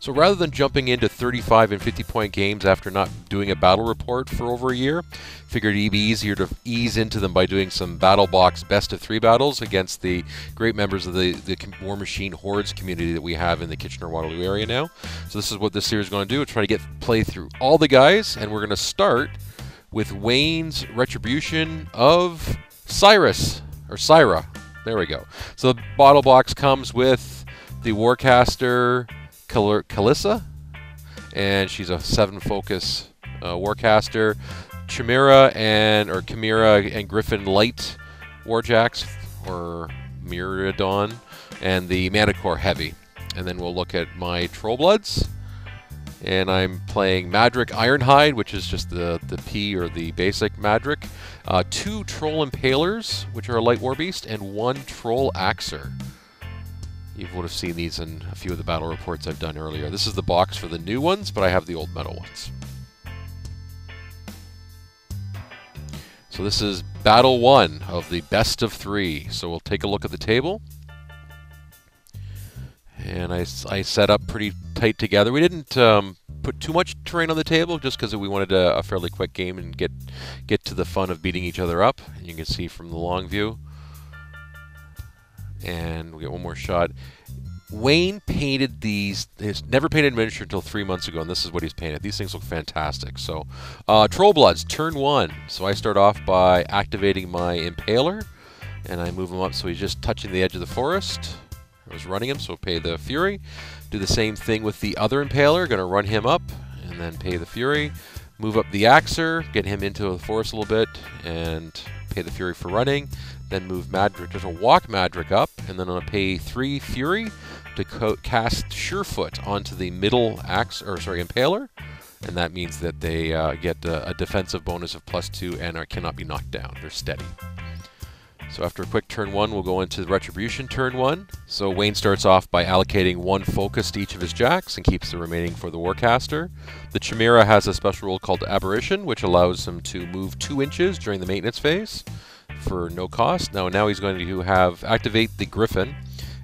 So rather than jumping into 35 and 50 point games after not doing a battle report for over a year, figured it'd be easier to ease into them by doing some battle box best of 3 battles against the great members of the Warmachine Hordes community that we have in the Kitchener-Waterloo area now. So this is what this series is going to do. It's try to play through all the guys, and we're going to start with Wayne's Retribution of Cyrus, or Syra. There we go. So the battle box comes with the Warcaster Kalissa, and she's a 7 focus Warcaster. Chimera and Griffin Light Warjacks, or Myriadon, and the Manticore Heavy. And then we'll look at my Trollbloods. And I'm playing Madric Ironhide, which is just the P or the basic Madric. 2 Troll Impalers, which are a light war beast, and 1 Troll Axer. You would have seen these in a few of the battle reports I've done earlier. This is the box for the new ones, but I have the old metal ones. So this is Battle 1 of the best of 3. So we'll take a look at the table. And I set up pretty tight together. We didn't put too much terrain on the table just because we wanted a fairly quick game and get to the fun of beating each other up. And you can see from the long view. And we'll get one more shot. Wayne painted these. He's never painted miniature until 3 months ago, and this is what he's painted. These things look fantastic. So, Trollbloods, turn 1. So I start off by activating my Impaler, and I move him up so he's just touching the edge of the forest. I was running him, so pay the Fury. Do the same thing with the other Impaler. Going to run him up, and then pay the Fury. Move up the Axer, get him into the forest a little bit, and pay the Fury for running. Then move Madric, just a walk Madric up, and then I'm going to pay 3 Fury to cast Surefoot onto the middle Impaler, and that means that they get a defensive bonus of +2 and cannot be knocked down. They're steady. So after a quick turn 1, we'll go into the Retribution turn 1. So Wayne starts off by allocating 1 focus to each of his jacks and keeps the remaining for the Warcaster. The Chimera has a special rule called Aberration, which allows him to move 2 inches during the maintenance phase for no cost. Now he's going to activate the Griffin,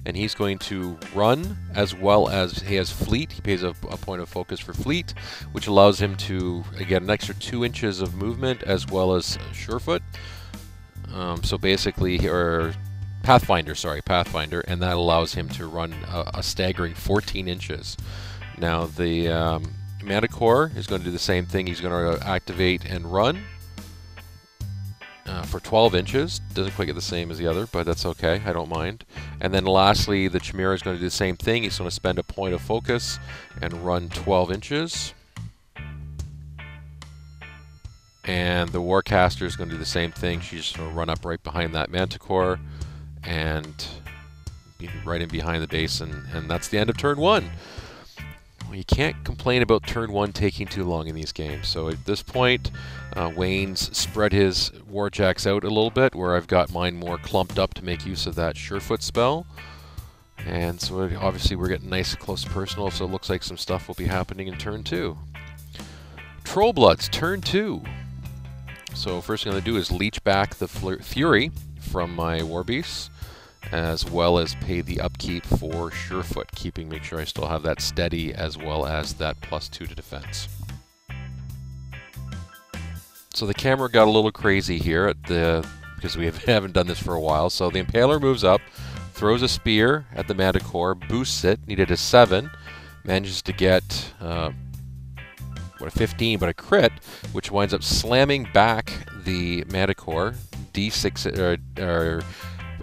and he's going to run, as well as he has Fleet. He pays a point of focus for Fleet, which allows him to get an extra 2 inches of movement, as well as Surefoot. So basically, or Pathfinder, and that allows him to run a staggering 14 inches. Now the Manticore is going to do the same thing. He's going to activate and run for 12 inches. Doesn't quite get the same as the other, but that's okay. I don't mind. And then lastly, the Chimera is going to do the same thing. He's going to spend a point of focus and run 12 inches. And the Warcaster is going to do the same thing. She's just going to run up right behind that Manticore and be right in behind the base, and that's the end of turn 1. Well, you can't complain about turn 1 taking too long in these games. So at this point, Wayne's spread his Warjacks out a little bit, where I've got mine more clumped up to make use of that Surefoot spell. And so obviously we're getting nice close personal, so it looks like some stuff will be happening in turn 2. Trollbloods, turn 2. So first thing I'm going to do is leech back the Fury from my Warbeasts, as well as pay the upkeep for Surefoot, make sure I still have that steady, as well as that +2 to defense. So the camera got a little crazy here because we haven't done this for a while. So the Impaler moves up, throws a spear at the Manticore, boosts it, needed a 7, manages to get a 15, but a crit, which winds up slamming back the Manticore, D6, or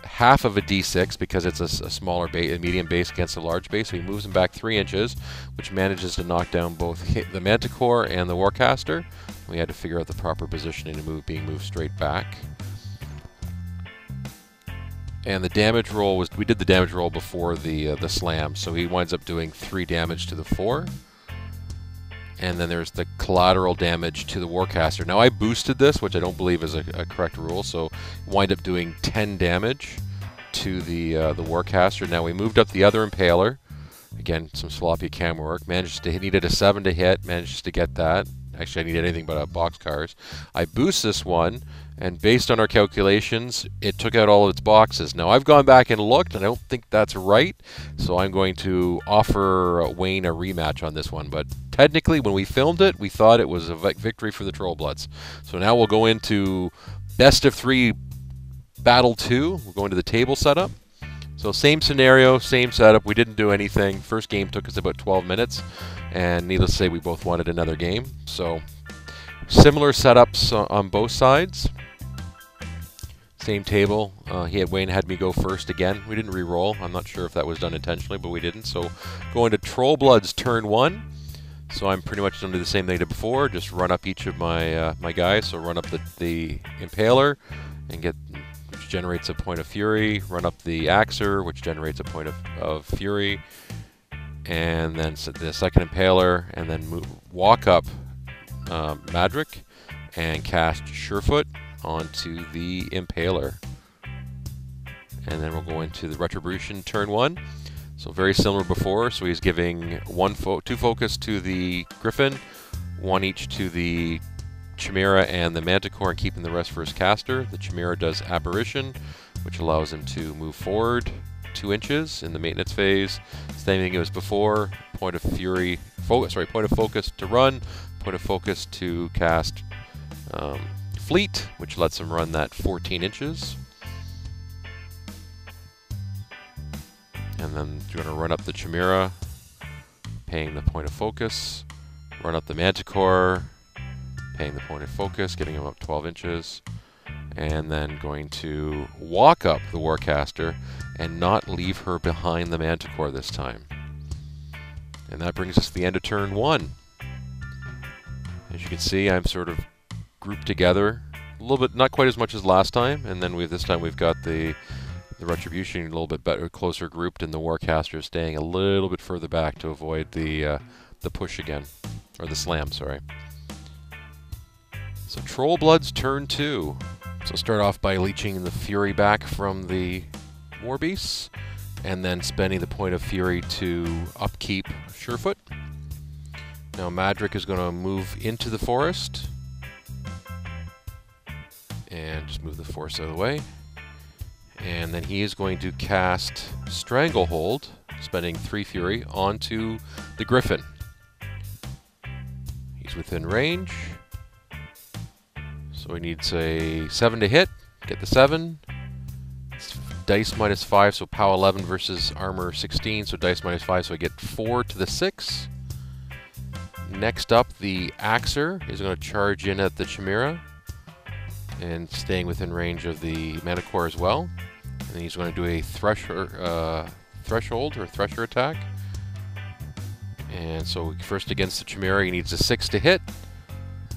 half of a D6, because it's a smaller base, a medium base against a large base, so he moves him back 3 inches, which manages to knock down both the Manticore and the Warcaster. We had to figure out the proper positioning to being moved straight back. And the damage roll we did the damage roll before the slam, so he winds up doing 3 damage to the 4. And then there's the collateral damage to the Warcaster. Now I boosted this, which I don't believe is a correct rule, so wind up doing 10 damage to the Warcaster. Now we moved up the other Impaler. Again, some sloppy camera work. Needed a 7 to hit, manages to get that. actually I need anything but boxcars. I boost this one, and based on our calculations, it took out all of its boxes. Now I've gone back and looked, and I don't think that's right, so I'm going to offer Wayne a rematch on this one. But technically, when we filmed it, we thought it was a victory for the Trollbloods. So now we'll go into best of 3 battle 2. We'll go into the table setup. So same scenario, same setup. We didn't do anything. First game took us about 12 minutes, and needless to say, we both wanted another game. So similar setups on both sides. Same table. Wayne had me go first again. We didn't re-roll. I'm not sure if that was done intentionally, but we didn't. So going to Trollbloods turn 1. So I'm pretty much going to do the same thing I did before. Just run up each of my my guys. So run up the Impaler, and which generates a point of Fury. Run up the Axer, which generates a point of Fury. And then the second Impaler, and then walk up Madrick and cast Surefoot onto the Impaler. And then we'll go into the Retribution turn 1. So very similar before. So he's giving 2 focus to the Griffin, 1 each to the Chimera and the Manticore, and keeping the rest for his caster. The Chimera does Apparition, which allows him to move forward 2 inches in the maintenance phase. Same thing as before. Point of Fury, point of focus to run. Point of focus to cast Fleet, which lets him run that 14 inches. And then you're going to run up the Chimera, paying the point of focus. Run up the Manticore, paying the point of focus, getting him up 12 inches. And then going to walk up the Warcaster and not leave her behind the Manticore this time. And that brings us to the end of turn 1. As you can see, I'm sort of grouped together a little bit, not quite as much as last time. And then this time we've got the Retribution a little bit better, closer grouped, and the Warcaster staying a little bit further back to avoid the push again, or the slam. Sorry. So Trollbloods turn 2. So start off by leeching the Fury back from the Warbeasts, and then spending the point of Fury to upkeep Surefoot. Now Madrick is going to move into the forest, and just move the forest out of the way. And then he is going to cast Stranglehold, spending 3 Fury, onto the Griffin. He's within range, so he needs a 7 to hit. Get the 7. It's dice -5, so POW 11 versus armor 16, so dice -5, so I get 4 to the 6. Next up, the Axer is going to charge in at the Chimera, and staying within range of the Manticore as well. And he's going to do a Threshold or Thresher attack. And so first against the Chimera, he needs a 6 to hit.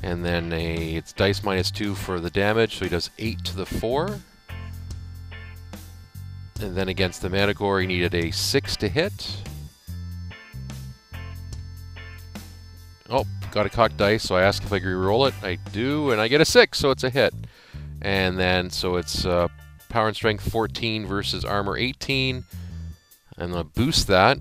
And then it's dice -2 for the damage, so he does 8 to the 4. And then against the Manticore, he needed a 6 to hit. Oh, got a cocked dice, so I ask if I can re-roll it. I do, and I get a 6, so it's a hit. And then, so it's Power and Strength 14 versus Armor 18. I'm going to boost that.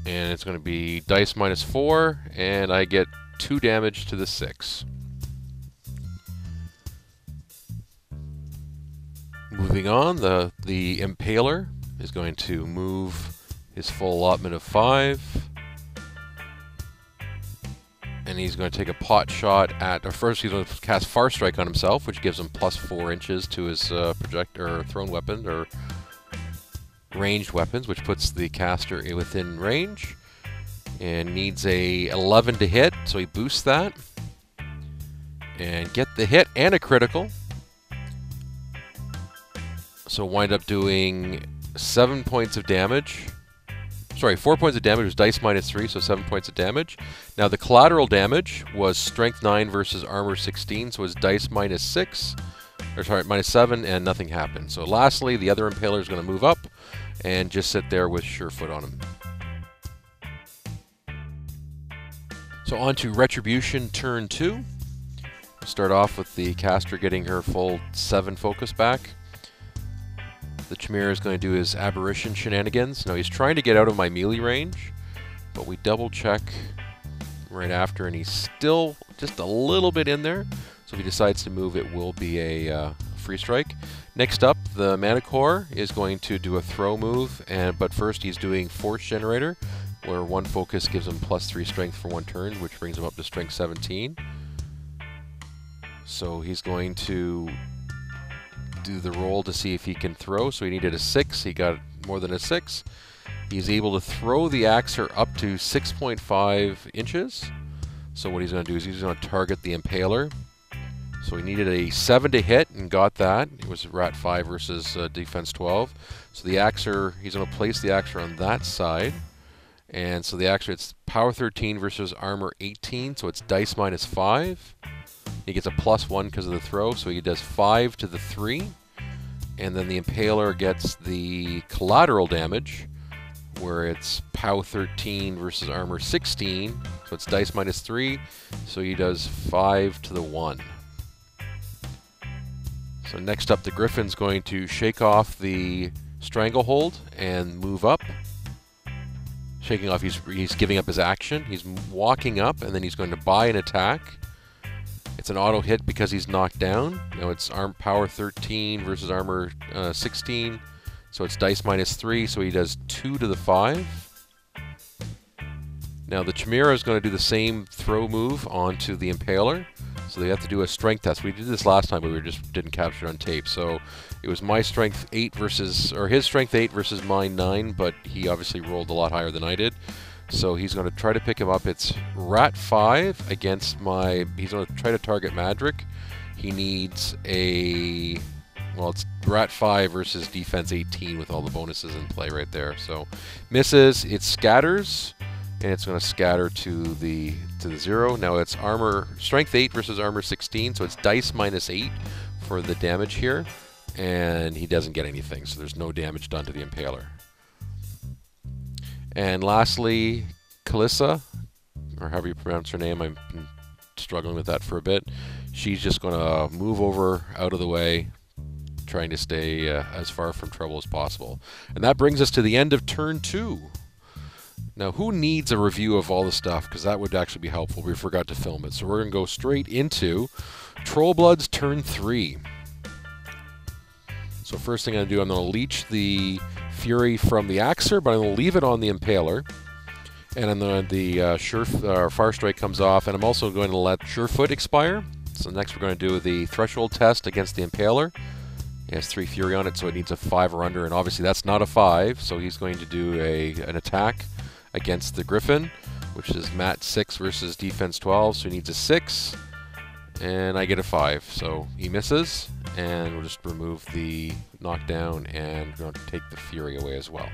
And it's going to be dice -4, and I get 2 damage to the 6. Moving on, the Impaler is going to move his full allotment of 5. And he's going to take a pot shot at, or first he's going to cast Far Strike on himself, which gives him +4 inches to his thrown weapon, or ranged weapons, which puts the caster within range. And needs a 11 to hit, so he boosts that. And get the hit and a critical. So wind up doing 7 points of damage. Sorry, 4 points of damage was dice -3, so 7 points of damage. Now the collateral damage was Strength 9 versus Armor 16, so it's dice -6, or sorry, -7, and nothing happened. So lastly, the other Impaler is going to move up and just sit there with Surefoot on him. So on to Retribution turn 2. We'll start off with the caster getting her full 7 focus back. The Chimera is going to do his Aberration shenanigans. Now he's trying to get out of my melee range, but we double check right after, and he's still just a little bit in there. So if he decides to move, it will be a free strike. Next up, the Manticore is going to do a throw move, but first he's doing Force Generator, where one focus gives him +3 strength for 1 turn, which brings him up to strength 17. So he's going to do the roll to see if he can throw. So he needed a 6, he got more than a 6. He's able to throw the Axer up to 6.5 inches. So what he's going to do is he's going to target the Impaler. So he needed a 7 to hit and got that. It was Rat 5 versus Defense 12. So the Axer, he's going to place the Axer on that side. And so the Axer, it's Power 13 versus Armor 18, so it's dice -5. He gets a +1 because of the throw, so he does 5 to the 3. And then the Impaler gets the collateral damage, where it's POW 13 versus Armor 16, so it's dice -3, so he does 5 to the 1. So next up, the Griffin's going to shake off the Stranglehold and move up. Shaking off, he's giving up his action. He's walking up, and then he's going to buy an attack. It's an auto hit because he's knocked down. Now it's Power 13 versus Armor 16, so it's dice -3, so he does 2 to the 5. Now the Chimera is going to do the same throw move onto the Impaler, so they have to do a strength test. We did this last time, but we just didn't capture it on tape. So it was my strength 8 versus, or his strength 8 versus mine 9, but he obviously rolled a lot higher than I did. So he's going to try to pick him up. It's Rat 5 against my... He's going to try to target Madrick. He needs a... Well, it's Rat 5 versus Defense 18 with all the bonuses in play right there. So misses. It scatters, and it's going to scatter to the 0. Now it's Strength 8 versus Armor 16, so it's dice -8 for the damage here. And he doesn't get anything, so there's no damage done to the Impaler. And lastly, Kalissa, or however you pronounce her name, I've been struggling with that for a bit. She's just going to move over out of the way, trying to stay as far from trouble as possible. And that brings us to the end of turn 2. Now, who needs a review of all the stuff? Because that would actually be helpful. We forgot to film it. So we're going to go straight into Trollbloods turn 3. So first thing I'm going to do, I'm going to leech the Fury from the Axer, but I'm going to leave it on the Impaler. And then the Fire Strike comes off, and I'm also going to let Surefoot expire. So next we're going to do the Threshold test against the Impaler. He has 3 Fury on it, so it needs a 5 or under, and obviously that's not a 5, so he's going to do an attack against the Griffin, which is Mat 6 versus Defense 12, so he needs a 6, and I get a 5, so he misses, and we'll just remove the knockdown, and we're going to take the Fury away as well.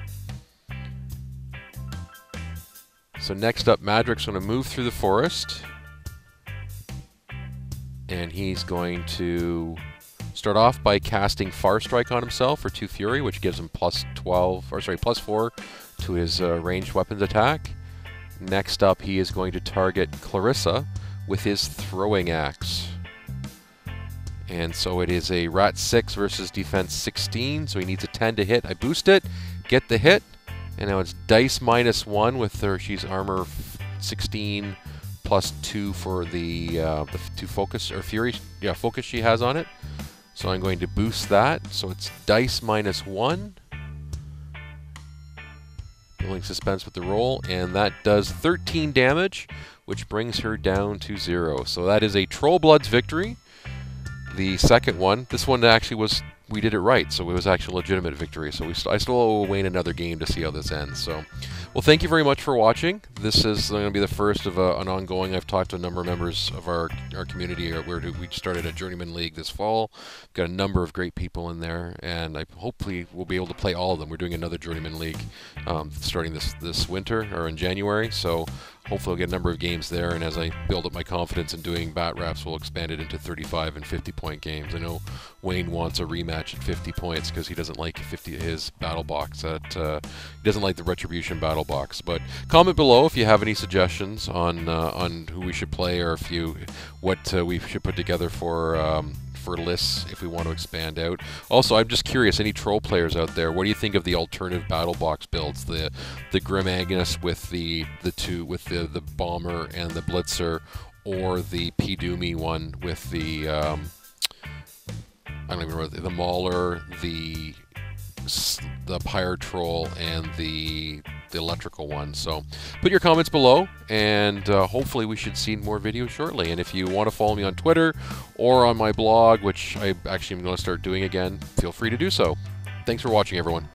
So next up, Madrick's going to move through the forest, and he's going to start off by casting Far Strike on himself for 2 Fury, which gives him +4 to his ranged weapons attack. Next up, he is going to target Clarissa with his throwing axe. And so it is a Rat 6 versus Defense 16, so he needs a 10 to hit. I boost it, get the hit, and now it's dice -1 with her. She's Armor 16 +2 for the 2 focus, or Fury, yeah, focus she has on it. So I'm going to boost that, so it's dice -1. Building suspense with the roll, and that does 13 damage, which brings her down to 0. So that is a Trollbloods victory. The second one, this one actually was, we did it right, so it was actually a legitimate victory. So I still owe Wayne another game to see how this ends. So, well, thank you very much for watching. This is going to be the first of an ongoing. I've talked to a number of members of our community. We started a Journeyman League this fall. We've got a number of great people in there, and hopefully we'll be able to play all of them. We're doing another Journeyman League starting this winter, or in January. So hopefully I'll get a number of games there, and as I build up my confidence in doing BatReps, we'll expand it into 35 and 50-point games. I know Wayne wants a rematch at 50 points because he doesn't like his battle box. He doesn't like the Retribution battle box. But comment below if you have any suggestions on who we should play, or what we should put together for lists if we want to expand out. Also, I'm just curious, any troll players out there, what do you think of the alternative battle box builds? The Grim Agnes with the bomber and the blitzer, or the P Doomy one with the I don't even remember, the Mauler, the Pyre Troll, and the electrical one. So put your comments below, and hopefully we should see more videos shortly. And if you want to follow me on Twitter or on my blog, which I actually am going to start doing again, feel free to do so. Thanks for watching, everyone.